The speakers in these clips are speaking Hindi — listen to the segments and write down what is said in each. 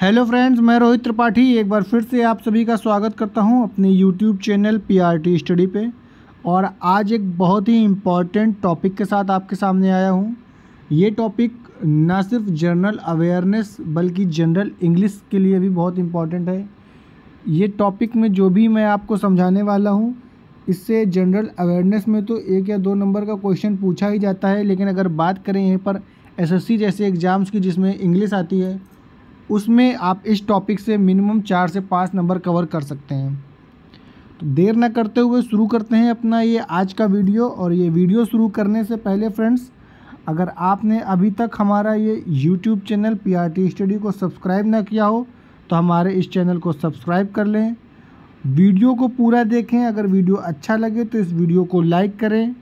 हेलो फ्रेंड्स, मैं रोहित त्रिपाठी एक बार फिर से आप सभी का स्वागत करता हूं अपने यूट्यूब चैनल पीआरटी स्टडी पे। और आज एक बहुत ही इम्पॉर्टेंट टॉपिक के साथ आपके सामने आया हूं। ये टॉपिक ना सिर्फ जनरल अवेयरनेस बल्कि जनरल इंग्लिश के लिए भी बहुत इम्पॉर्टेंट है। ये टॉपिक में जो भी मैं आपको समझाने वाला हूँ, इससे जनरल अवेयरनेस में तो 1 या 2 नंबर का क्वेश्चन पूछा ही जाता है, लेकिन अगर बात करें यहीं पर एसएससी जैसे एग्ज़ाम्स की जिसमें इंग्लिश आती है, उसमें आप इस टॉपिक से मिनिमम 4 से 5 नंबर कवर कर सकते हैं। तो देर न करते हुए शुरू करते हैं अपना ये आज का वीडियो। और ये वीडियो शुरू करने से पहले फ्रेंड्स, अगर आपने अभी तक हमारा ये यूट्यूब चैनल पीआरटी स्टडी को सब्सक्राइब ना किया हो तो हमारे इस चैनल को सब्सक्राइब कर लें। वीडियो को पूरा देखें, अगर वीडियो अच्छा लगे तो इस वीडियो को लाइक करें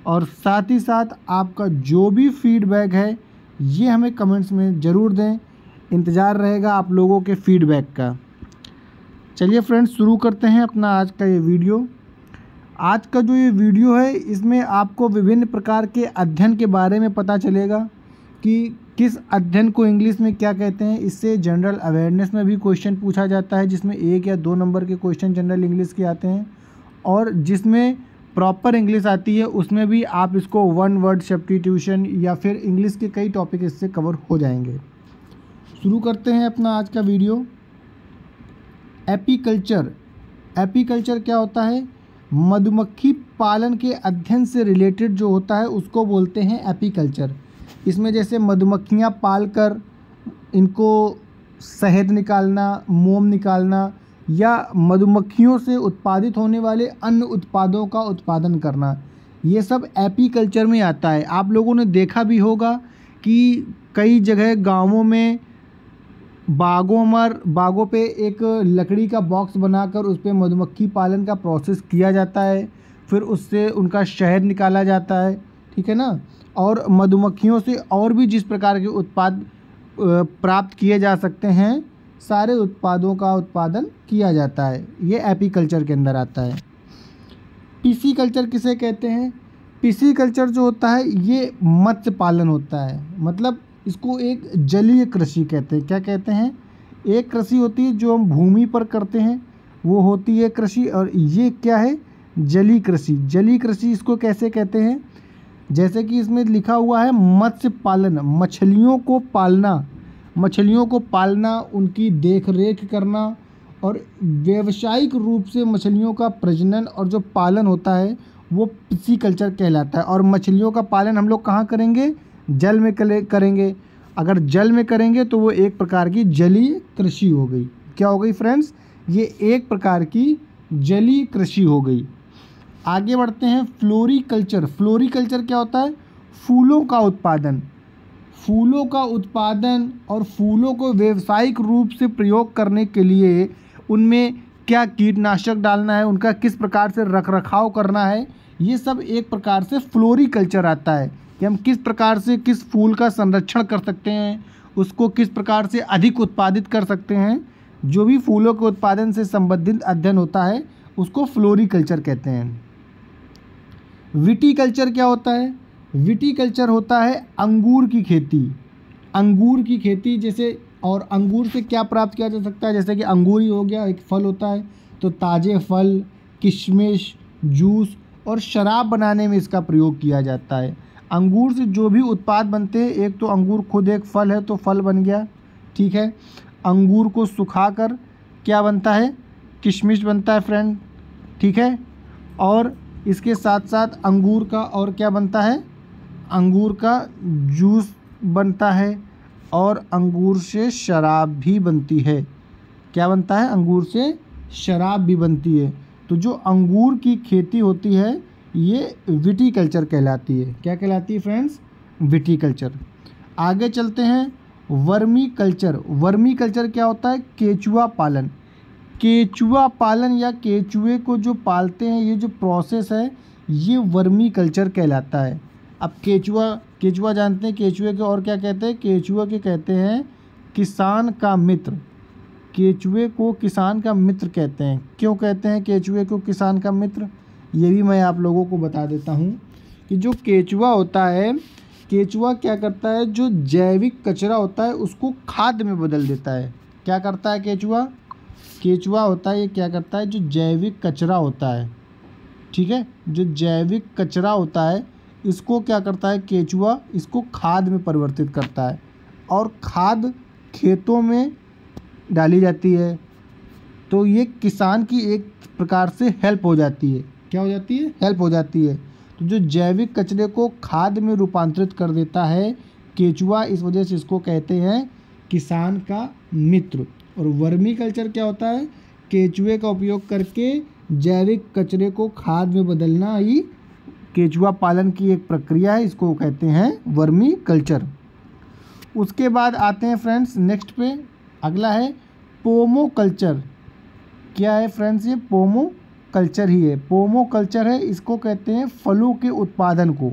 और साथ ही साथ आपका जो भी फीडबैक है ये हमें कमेंट्स में ज़रूर दें। इंतज़ार रहेगा आप लोगों के फीडबैक का। चलिए फ्रेंड्स, शुरू करते हैं अपना आज का ये वीडियो। आज का जो ये वीडियो है, इसमें आपको विभिन्न प्रकार के अध्ययन के बारे में पता चलेगा कि किस अध्ययन को इंग्लिश में क्या कहते हैं। इससे जनरल अवेयरनेस में भी क्वेश्चन पूछा जाता है, जिसमें 1 या 2 नंबर के क्वेश्चन जनरल इंग्लिश के आते हैं, और जिसमें प्रॉपर इंग्लिश आती है उसमें भी आप इसको 1 वर्ड सब्स्टिट्यूशन या फिर इंग्लिश के कई टॉपिक इससे कवर हो जाएंगे। शुरू करते हैं अपना आज का वीडियो। एपीकल्चर। एपीकल्चर क्या होता है? मधुमक्खी पालन के अध्ययन से रिलेटेड जो होता है उसको बोलते हैं एपीकल्चर। इसमें जैसे मधुमक्खियां पालकर इनको शहद निकालना, मोम निकालना या मधुमक्खियों से उत्पादित होने वाले अन्य उत्पादों का उत्पादन करना, ये सब एपीकल्चर में आता है। आप लोगों ने देखा भी होगा कि कई जगह गाँवों में बागों पे एक लकड़ी का बॉक्स बनाकर उस पर मधुमक्खी पालन का प्रोसेस किया जाता है, फिर उससे उनका शहद निकाला जाता है, ठीक है ना। और मधुमक्खियों से और भी जिस प्रकार के उत्पाद प्राप्त किए जा सकते हैं, सारे उत्पादों का उत्पादन किया जाता है। ये एपीकल्चर के अंदर आता है। पिसीकल्चर किसे कहते हैं? पिसीकल्चर जो होता है ये मत्स्य पालन होता है, मतलब इसको एक जलीय कृषि कहते हैं। क्या कहते हैं? एक कृषि होती है जो हम भूमि पर करते हैं, वो होती है कृषि, और ये क्या है? जलीय कृषि। जलीय कृषि इसको कैसे कहते हैं? जैसे कि इसमें लिखा हुआ है मत्स्य पालन, मछलियों को पालना, मछलियों को पालना, उनकी देख रेख करना और व्यावसायिक रूप से मछलियों का प्रजनन और जो पालन होता है वो पिसीकल्चर कहलाता है। और मछलियों का पालन हम लोग कहाँ करेंगे? जल में करेंगे। अगर जल में करेंगे तो वो एक प्रकार की जलीय कृषि हो गई। क्या हो गई फ्रेंड्स? ये एक प्रकार की जलीय कृषि हो गई। आगे बढ़ते हैं। फ्लोरिकल्चर। फ्लोरिकल्चर क्या होता है? फूलों का उत्पादन। फूलों का उत्पादन और फूलों को व्यावसायिक रूप से प्रयोग करने के लिए उनमें क्या कीटनाशक डालना है, उनका किस प्रकार से रखरखाव करना है, ये सब एक प्रकार से फ्लोरिकल्चर आता है। कि हम किस प्रकार से किस फूल का संरक्षण कर सकते हैं, उसको किस प्रकार से अधिक उत्पादित कर सकते हैं। जो भी फूलों के उत्पादन से संबंधित अध्ययन होता है उसको फ्लोरिकल्चर कहते हैं। विटीकल्चर क्या होता है? विटीकल्चर होता है अंगूर की खेती। अंगूर की खेती जैसे, और अंगूर से क्या प्राप्त किया जा सकता है? जैसे कि अंगूर ही हो गया, एक फल होता है, तो ताज़े फल, किशमिश, जूस और शराब बनाने में इसका प्रयोग किया जाता है। अंगूर से जो भी उत्पाद बनते हैं, एक तो अंगूर खुद एक फल है तो फल बन गया, ठीक है। अंगूर को सुखाकर क्या बनता है? किशमिश बनता है फ्रेंड, ठीक है। और इसके साथ साथ अंगूर का और क्या बनता है? अंगूर का जूस बनता है और अंगूर से शराब भी बनती है। क्या बनता है? अंगूर से शराब भी बनती है। तो जो अंगूर की खेती होती है ये विटीकल्चर कहलाती है। क्या कहलाती है फ्रेंड्स? विटीकल्चर। आगे चलते हैं। Vermi culture. वर्मी कल्चर क्या होता है? केचुआ पालन। केचुआ पालन या केचुए को जो पालते हैं, ये जो प्रोसेस है ये वर्मी कल्चर कहलाता है। अब केचुआ जानते हैं, केचुए के और क्या कहते हैं? केचुआ के कहते हैं किसान का मित्र। केचुए को किसान का मित्र कहते हैं। क्यों कहते हैं केचुए को किसान का मित्र? ये भी मैं आप लोगों को बता देता हूँ कि जो केचुआ होता है, केचुआ क्या करता है, जो जैविक कचरा होता है उसको खाद में बदल देता है। क्या करता है केचुआ? केचुआ होता है, ये क्या करता है, जो जैविक कचरा होता है, ठीक है, जो जैविक कचरा होता है इसको क्या करता है केचुआ, इसको खाद में परिवर्तित करता है और खाद खेतों में डाली जाती है। तो ये किसान की एक प्रकार से हेल्प हो जाती है। क्या हो जाती है? हेल्प हो जाती है। तो जो जैविक कचरे को खाद में रूपांतरित कर देता है केचुआ, इस वजह से इसको कहते हैं किसान का मित्र। और वर्मी कल्चर क्या होता है? केचुए का उपयोग करके जैविक कचरे को खाद में बदलना ही केचुआ पालन की एक प्रक्रिया है, इसको कहते हैं वर्मी कल्चर। उसके बाद आते हैं फ्रेंड्स नेक्स्ट पे, अगला है पोमो कल्चर। क्या है फ्रेंड्स? ये पोमो कल्चर ही है। पोमो कल्चर है, इसको कहते हैं फलों के उत्पादन को,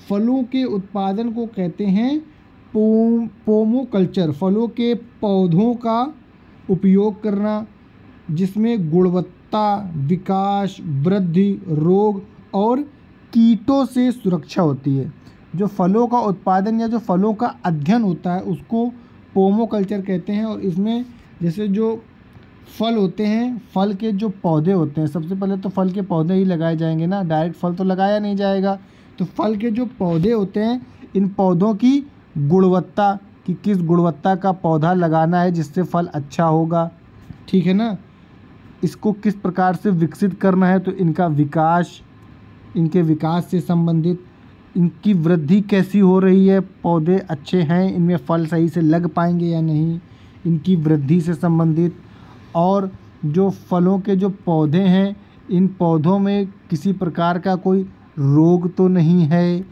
फलों के उत्पादन को कहते हैं पोमो कल्चर। फलों के पौधों का उपयोग करना जिसमें गुणवत्ता, विकास, वृद्धि, रोग और कीटों से सुरक्षा होती है। जो फलों का उत्पादन या जो फलों का अध्ययन होता है उसको पोमो कल्चर कहते हैं। और इसमें जैसे जो फल होते हैं, फल के जो पौधे होते हैं, सबसे पहले तो फल के पौधे ही लगाए जाएंगे ना, डायरेक्ट फल तो लगाया नहीं जाएगा। तो फल के जो पौधे होते हैं, इन पौधों की गुणवत्ता, कि किस गुणवत्ता का पौधा लगाना है जिससे फल अच्छा होगा, ठीक है ना, इसको किस प्रकार से विकसित करना है, तो इनका विकास, इनके विकास से संबंधित, इनकी वृद्धि कैसी हो रही है, पौधे अच्छे हैं, इनमें फल सही से लग पाएंगे या नहीं, इनकी वृद्धि से संबंधित। और जो फलों के जो पौधे हैं, इन पौधों में किसी प्रकार का कोई रोग तो नहीं है,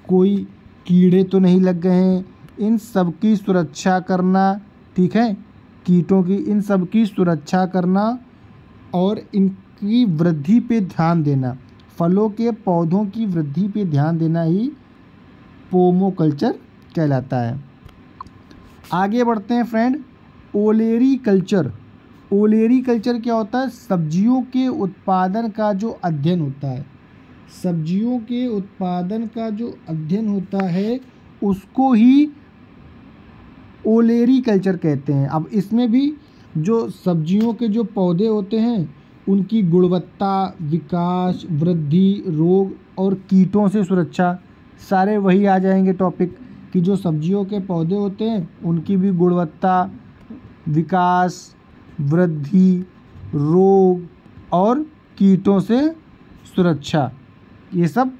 कोई कीड़े तो नहीं लग गए हैं, इन सब की सुरक्षा करना, ठीक है, कीटों की, इन सब की सुरक्षा करना और इनकी वृद्धि पे ध्यान देना, फलों के पौधों की वृद्धि पे ध्यान देना ही पोमो कल्चर कहलाता है। आगे बढ़ते हैं फ्रेंड, ओलेरी कल्चर। ओलेरी कल्चर क्या होता है? सब्जियों के उत्पादन का जो अध्ययन होता है, सब्जियों के उत्पादन का जो अध्ययन होता है उसको ही ओलेरी कल्चर कहते हैं। अब इसमें भी जो सब्जियों के जो पौधे होते हैं उनकी गुणवत्ता, विकास, वृद्धि, रोग और कीटों से सुरक्षा, सारे वही आ जाएंगे टॉपिक, कि जो सब्जियों के पौधे होते हैं उनकी भी गुणवत्ता, विकास, वृद्धि, रोग और कीटों से सुरक्षा, ये सब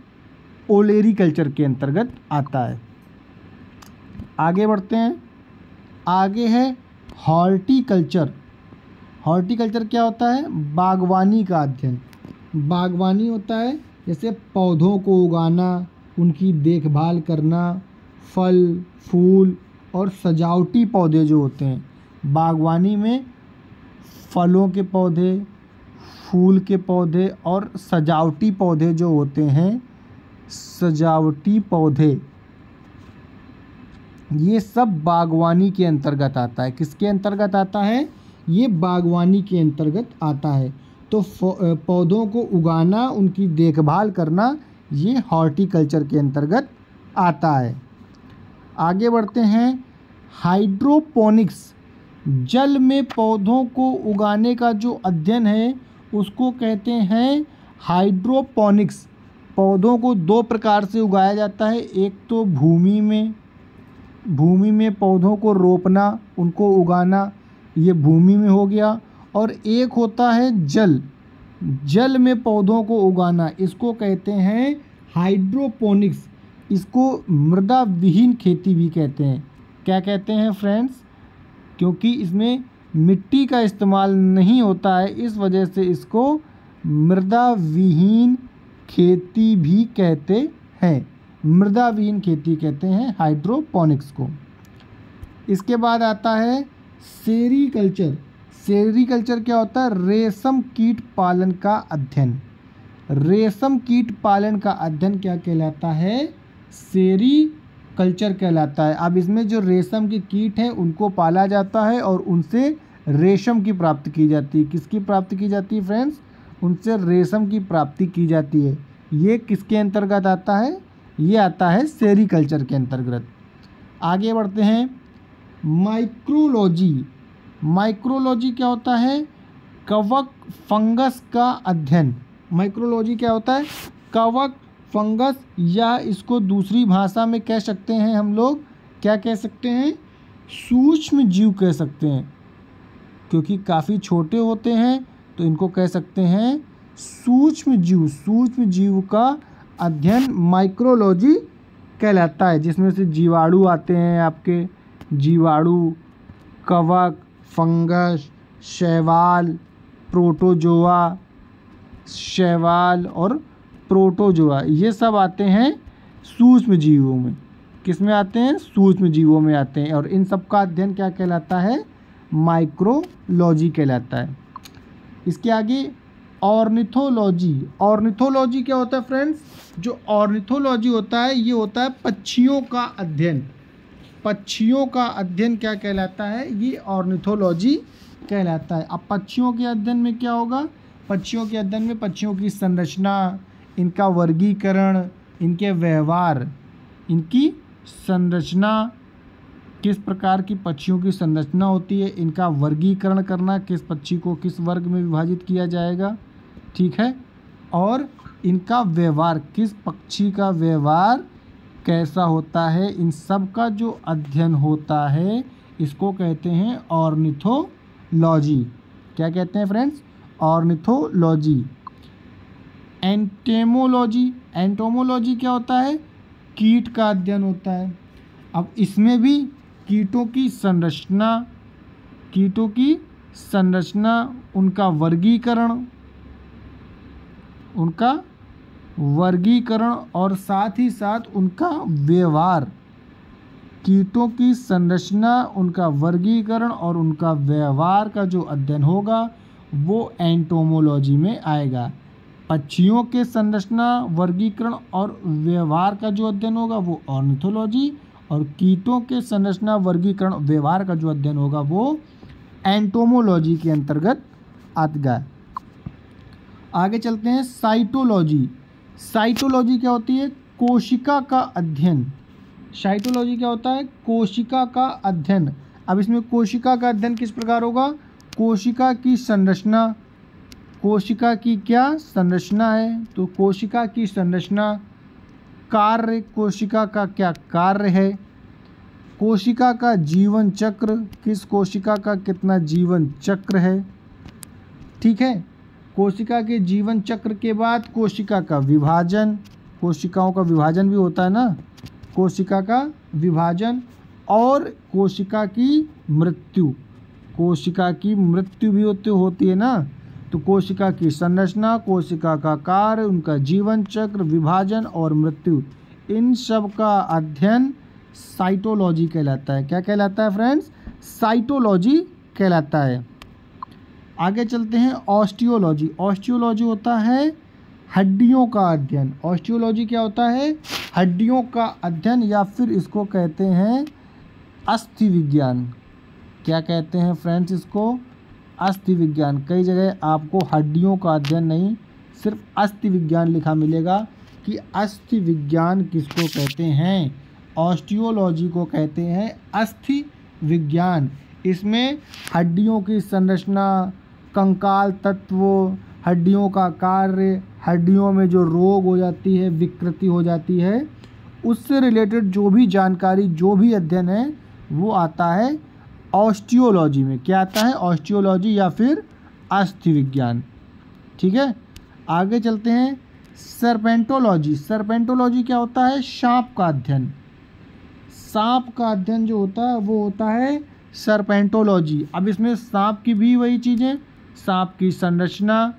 ओलेरी कल्चर के अंतर्गत आता है। आगे बढ़ते हैं, आगे है हॉर्टिकल्चर। हॉर्टिकल्चर क्या होता है? बागवानी का अध्ययन। बागवानी होता है जैसे पौधों को उगाना, उनकी देखभाल करना, फल, फूल और सजावटी पौधे जो होते हैं, बागवानी में फलों के पौधे, फूल के पौधे और सजावटी पौधे जो होते हैं, सजावटी पौधे, ये सब बागवानी के अंतर्गत आता है। किसके अंतर्गत आता है? ये बागवानी के अंतर्गत आता है। तो पौधों को उगाना, उनकी देखभाल करना, ये हॉर्टिकल्चर के अंतर्गत आता है। आगे बढ़ते हैं, हाइड्रोपोनिक्स। जल में पौधों को उगाने का जो अध्ययन है उसको कहते हैं हाइड्रोपोनिक्स। पौधों को दो प्रकार से उगाया जाता है, एक तो भूमि में पौधों को रोपना, उनको उगाना, ये भूमि में हो गया, और एक होता है जल में पौधों को उगाना, इसको कहते हैं हाइड्रोपोनिक्स। इसको मृदा विहीन खेती भी कहते हैं। क्या कहते हैं फ्रेंड्स? क्योंकि इसमें मिट्टी का इस्तेमाल नहीं होता है, इस वजह से इसको मृदा विहीन खेती भी कहते हैं। मृदा विहीन खेती कहते हैं हाइड्रोपोनिक्स को। इसके बाद आता है सेरीकल्चर। सेरीकल्चर क्या होता है? रेशम कीट पालन का अध्ययन। रेशम कीट पालन का अध्ययन क्या कहलाता है? सेरीकल्चर कहलाता है। अब इसमें जो रेशम के कीट हैं उनको पाला जाता है और उनसे रेशम की प्राप्ति की जाती है। किसकी प्राप्ति की जाती है फ्रेंड्स? उनसे रेशम की प्राप्ति की जाती है। ये किसके अंतर्गत आता है? ये आता है सेरीकल्चर के अंतर्गत। आगे बढ़ते हैं, माइक्रोलॉजी। माइक्रोलॉजी क्या होता है? कवक फंगस का अध्ययन। माइक्रोलॉजी क्या होता है? कवक फंगस, या इसको दूसरी भाषा में कह सकते हैं हम लोग, क्या कह सकते हैं? सूक्ष्म जीव कह सकते हैं, क्योंकि काफ़ी छोटे होते हैं तो इनको कह सकते हैं सूक्ष्म जीव। सूक्ष्म जीव का अध्ययन माइक्रोलॉजी कहलाता है, जिसमें से जीवाणु आते हैं आपके, जीवाणु, कवक, फंगस, शैवाल, प्रोटोजोआ, शैवाल और प्रोटोजोआ, ये सब आते हैं सूक्ष्म जीवों में। किस में आते हैं? सूक्ष्म जीवों में आते हैं। और इन सब का अध्ययन क्या कहलाता है? माइक्रोलॉजी कहलाता है। इसके आगे ऑर्निथोलॉजी। ऑर्निथोलॉजी क्या होता है फ्रेंड्स? जो ऑर्निथोलॉजी होता है ये होता है पक्षियों का अध्ययन। पक्षियों का अध्ययन क्या कहलाता है? ये ऑर्निथोलॉजी कहलाता है। अब पक्षियों के अध्ययन में क्या होगा? पक्षियों के अध्ययन में पक्षियों की संरचना, इनका वर्गीकरण, इनके व्यवहार, इनकी संरचना, किस प्रकार की पक्षियों की संरचना होती है, इनका वर्गीकरण करना, किस पक्षी को किस वर्ग में विभाजित किया जाएगा, ठीक है, और इनका व्यवहार, किस पक्षी का व्यवहार कैसा होता है, इन सब का जो अध्ययन होता है इसको कहते हैं ऑर्निथोलॉजी। क्या कहते हैं फ्रेंड्स? ऑर्निथोलॉजी। एंटेमोलॉजी। एंटोमोलॉजी क्या होता है? कीट का अध्ययन होता है। अब इसमें भी कीटों की संरचना, उनका वर्गीकरण और साथ ही साथ उनका व्यवहार। कीटों की संरचना, उनका वर्गीकरण और उनका व्यवहार का जो अध्ययन होगा वो एंटोमोलॉजी में आएगा। पक्षियों के संरचना, वर्गीकरण और व्यवहार का जो अध्ययन होगा वो ऑर्निथोलॉजी, और कीटों के संरचना, वर्गीकरण, व्यवहार का जो अध्ययन होगा वो एंटोमोलॉजी के अंतर्गत आएगा। आगे चलते हैं साइटोलॉजी। साइटोलॉजी क्या होती है? कोशिका का अध्ययन। साइटोलॉजी क्या होता है? कोशिका का अध्ययन। अब इसमें कोशिका का अध्ययन किस प्रकार होगा? कोशिका की संरचना, कोशिका की क्या संरचना है, तो कोशिका की संरचना, कार्य, कोशिका का क्या कार्य है, कोशिका का जीवन चक्र, किस कोशिका का कितना जीवन चक्र है, ठीक है। कोशिका के जीवन चक्र के बाद कोशिका का विभाजन, कोशिकाओं का विभाजन भी होता है ना, कोशिका का विभाजन, और कोशिका की मृत्यु, कोशिका की मृत्यु भी होती है ना। तो कोशिका की संरचना, कोशिका का कार्य, उनका जीवन चक्र, विभाजन और मृत्यु, इन सब का अध्ययन साइटोलॉजी कहलाता है। क्या कहलाता है फ्रेंड्स? साइटोलॉजी कहलाता है। आगे चलते हैं ऑस्टियोलॉजी। ऑस्टियोलॉजी होता है हड्डियों का अध्ययन। ऑस्टियोलॉजी क्या होता है? हड्डियों का अध्ययन, या फिर इसको कहते हैं अस्थि विज्ञान। क्या कहते हैं फ्रेंड्स इसको? अस्थि विज्ञान। कई जगह आपको हड्डियों का अध्ययन नहीं, सिर्फ अस्थि विज्ञान लिखा मिलेगा कि अस्थि विज्ञान किसको कहते हैं? ऑस्टियोलॉजी को कहते हैं अस्थि विज्ञान। इसमें हड्डियों की संरचना, कंकाल तत्वों, हड्डियों का कार्य, हड्डियों में जो रोग हो जाती है, विकृति हो जाती है, उससे रिलेटेड जो भी जानकारी, जो भी अध्ययन है वो आता है ऑस्टियोलॉजी में। क्या आता है? ऑस्टियोलॉजी या फिर अस्थि विज्ञान, ठीक है। आगे चलते हैं सर्पेंटोलॉजी। सर्पेंटोलॉजी क्या होता है? सांप का अध्ययन। सांप का अध्ययन जो होता है वो होता है सर्पेंटोलॉजी। अब इसमें सांप की भी वही चीज़ें, सांप की संरचना,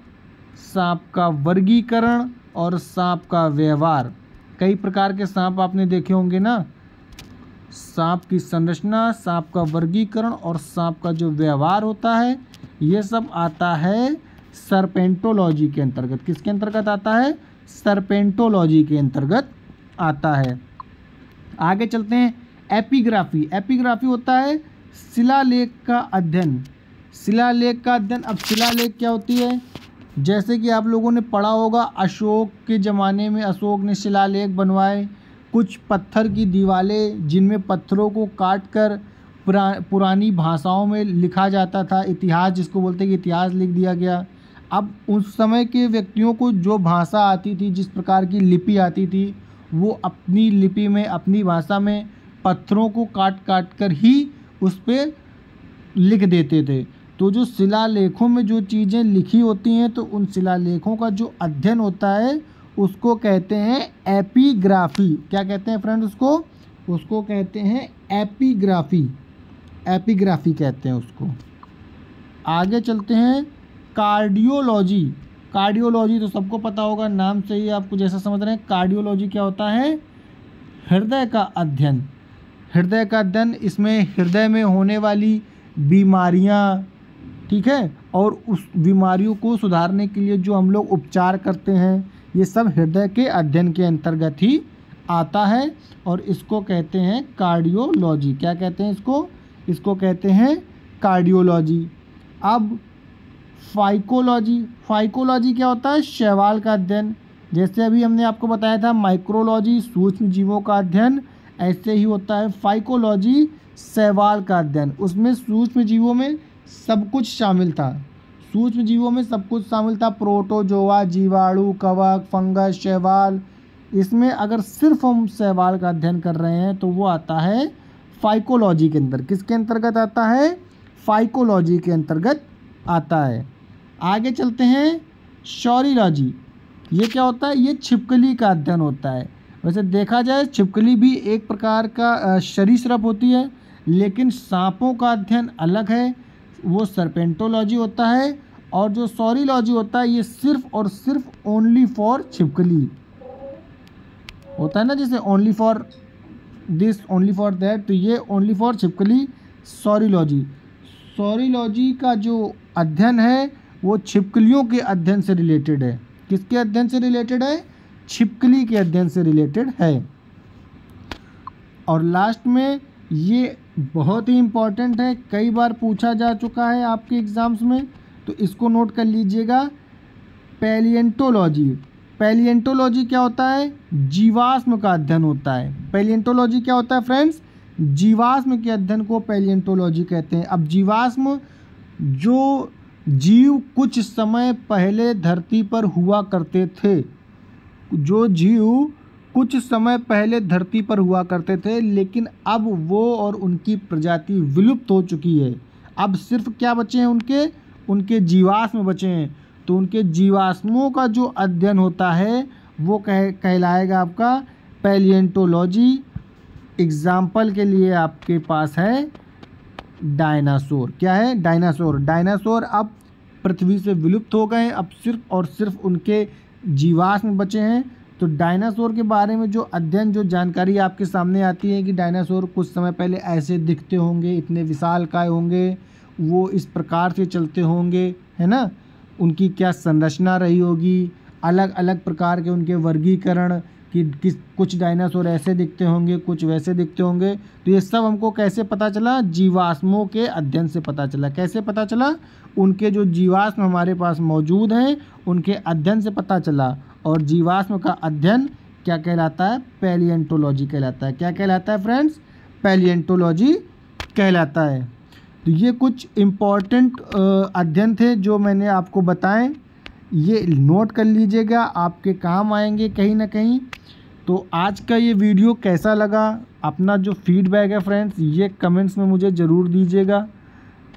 सांप का वर्गीकरण और सांप का व्यवहार। कई प्रकार के सांप आपने देखे होंगे ना, सांप की संरचना, सांप का वर्गीकरण और सांप का जो व्यवहार होता है, ये सब आता है सर्पेंटोलॉजी के अंतर्गत। किसके अंतर्गत आता है? सर्पेंटोलॉजी के अंतर्गत आता है। आगे चलते हैं एपिग्राफी। एपिग्राफी होता है शिलालेख का अध्ययन। शिलालेख का अध्ययन। अब शिलालेख क्या होती है? जैसे कि आप लोगों ने पढ़ा होगा, अशोक के ज़माने में अशोक ने शिलालेख बनवाए, कुछ पत्थर की दीवारें जिनमें पत्थरों को काट कर पुरानी भाषाओं में लिखा जाता था, इतिहास जिसको बोलते हैं कि इतिहास लिख दिया गया। अब उस समय के व्यक्तियों को जो भाषा आती थी, जिस प्रकार की लिपि आती थी, वो अपनी लिपि में, अपनी भाषा में पत्थरों को काट काट कर ही उस पर लिख देते थे। तो जो शिलालेखों में जो चीज़ें लिखी होती हैं, तो उन शिलालेखों का जो अध्ययन होता है उसको कहते हैं एपिग्राफी। क्या कहते हैं फ्रेंड उसको कहते हैं एपिग्राफी। एपिग्राफी कहते हैं उसको। आगे चलते हैं कार्डियोलॉजी। कार्डियोलॉजी तो सबको पता होगा, नाम से ही आपको जैसा समझ रहे हैं। कार्डियोलॉजी क्या होता है? हृदय का अध्ययन। हृदय का अध्ययन, इसमें हृदय में होने वाली बीमारियां, ठीक है, और उस बीमारियों को सुधारने के लिए जो हम लोग उपचार करते हैं, ये सब हृदय के अध्ययन के अंतर्गत ही आता है और इसको कहते हैं कार्डियोलॉजी। क्या कहते हैं इसको कहते हैं कार्डियोलॉजी। अब फाइकोलॉजी। फाइकोलॉजी क्या होता है? शैवाल का अध्ययन। जैसे अभी हमने आपको बताया था माइक्रोलॉजी सूक्ष्म जीवों का अध्ययन, ऐसे ही होता है फाइकोलॉजी शैवाल का अध्ययन। उसमें सूक्ष्म जीवों में सब कुछ शामिल था। सूक्ष्म जीवों में सब कुछ शामिल था, प्रोटोजोआ, जीवाणु, कवक, फंगस, शैवाल। इसमें अगर सिर्फ हम शैवाल का अध्ययन कर रहे हैं तो वो आता है फाइकोलॉजी के अंदर। किसके अंतर्गत आता है? फाइकोलॉजी के अंतर्गत आता है। आगे चलते हैं शौरिलॉजी। ये क्या होता है? ये छिपकली का अध्ययन होता है। वैसे देखा जाए छिपकली भी एक प्रकार का सरीसृप होती है, लेकिन सांपों का अध्ययन अलग है, वो सर्पेंटोलॉजी होता है। और जो शौरिलॉजी होता है ये सिर्फ और सिर्फ ओनली फॉर छिपकली होता है ना, जैसे only for this, only for that, तो ये ओनली फॉर छिपकली शौरिलॉजी। शौरिलॉजी का जो अध्ययन है वो छिपकलियों के अध्ययन से रिलेटेड है। किसके अध्ययन से रिलेटेड है? छिपकली के अध्ययन से रिलेटेड है। और लास्ट में ये बहुत ही इम्पॉर्टेंट है, कई बार पूछा जा चुका है आपके एग्ज़ाम्स में, तो इसको नोट कर लीजिएगा। पैलिएंटोलॉजी। पैलिएंटोलॉजी क्या होता है? जीवाश्म का अध्ययन होता है। पैलिएंटोलॉजी क्या होता है फ्रेंड्स? जीवाश्म के अध्ययन को पैलिएंटोलॉजी कहते हैं। अब जीवाश्म, जो जीव कुछ समय पहले धरती पर हुआ करते थे, जो जीव कुछ समय पहले धरती पर हुआ करते थे, लेकिन अब वो और उनकी प्रजाति विलुप्त हो चुकी है। अब सिर्फ क्या बचे हैं? उनके जीवाश्म बचे हैं। तो उनके जीवाश्मों का जो अध्ययन होता है वो कहलाएगा आपका पैलिएंटोलॉजी। एग्जाम्पल के लिए आपके पास है डायनासोर। क्या है? डायनासोर। डायनासोर अब पृथ्वी से विलुप्त हो गए, अब सिर्फ और सिर्फ उनके जीवाश्म बचे हैं। तो डायनासोर के बारे में जो अध्ययन, जो जानकारी आपके सामने आती है कि डायनासोर कुछ समय पहले ऐसे दिखते होंगे, इतने विशालकाय होंगे, वो इस प्रकार से चलते होंगे, है ना, उनकी क्या संरचना रही होगी, अलग अलग प्रकार के उनके वर्गीकरण कि कुछ डायनासोर ऐसे दिखते होंगे, कुछ वैसे दिखते होंगे। तो ये सब हमको कैसे पता चला? जीवाश्मों के अध्ययन से पता चला। कैसे पता चला? उनके जो जीवाश्म हमारे पास मौजूद हैं उनके अध्ययन से पता चला। और जीवाश्म का अध्ययन क्या कहलाता है? पैलिएंटोलॉजी कहलाता है। क्या कहलाता है फ्रेंड्स? पैलिएंटोलॉजी कहलाता है। तो ये कुछ इम्पॉर्टेंट अध्ययन थे जो मैंने आपको बताएं, ये नोट कर लीजिएगा, आपके काम आएंगे कहीं ना कहीं। तो आज का ये वीडियो कैसा लगा? अपना जो फीडबैक है फ्रेंड्स ये कमेंट्स में मुझे ज़रूर दीजिएगा।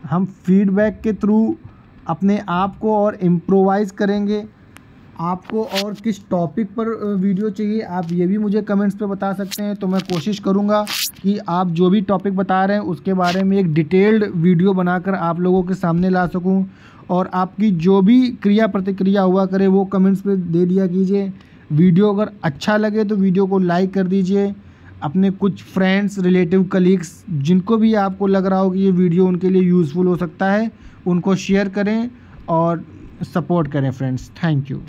हम फीडबैक के थ्रू अपने आप को और इम्प्रोवाइज़ करेंगे। आपको और किस टॉपिक पर वीडियो चाहिए आप ये भी मुझे कमेंट्स पे बता सकते हैं। तो मैं कोशिश करूँगा कि आप जो भी टॉपिक बता रहे हैं उसके बारे में एक डिटेल्ड वीडियो बनाकर आप लोगों के सामने ला सकूं। और आपकी जो भी क्रिया प्रतिक्रिया हुआ करे वो कमेंट्स पे दे दिया कीजिए। वीडियो अगर अच्छा लगे तो वीडियो को लाइक कर दीजिए। अपने कुछ फ्रेंड्स, रिलेटिव, कलीग्स जिनको भी आपको लग रहा हो कि ये वीडियो उनके लिए यूज़फुल हो सकता है, उनको शेयर करें और सपोर्ट करें फ्रेंड्स। Thank you.